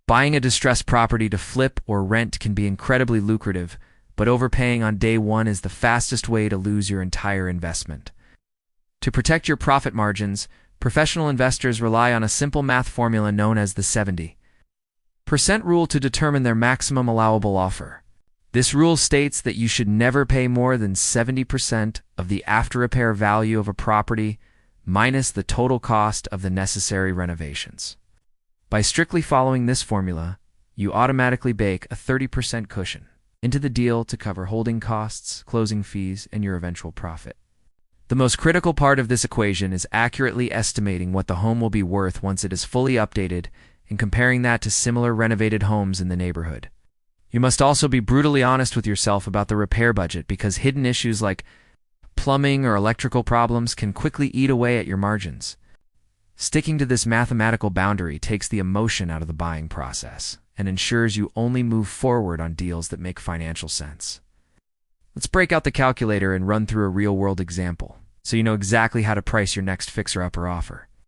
Buying a distressed property to flip or rent can be incredibly lucrative, but overpaying on day one is the fastest way to lose your entire investment. To protect your profit margins, professional investors rely on a simple math formula known as the 70% rule to determine their maximum allowable offer. This rule states that you should never pay more than 70% of the after-repair value of a property minus the total cost of the necessary renovations. By strictly following this formula, you automatically bake a 30% cushion into the deal to cover holding costs, closing fees, and your eventual profit. The most critical part of this equation is accurately estimating what the home will be worth once it is fully updated and comparing that to similar renovated homes in the neighborhood. You must also be brutally honest with yourself about the repair budget because hidden issues like plumbing or electrical problems can quickly eat away at your margins. Sticking to this mathematical boundary takes the emotion out of the buying process and ensures you only move forward on deals that make financial sense. Let's break out the calculator and run through a real-world example so you know exactly how to price your next fixer-upper offer.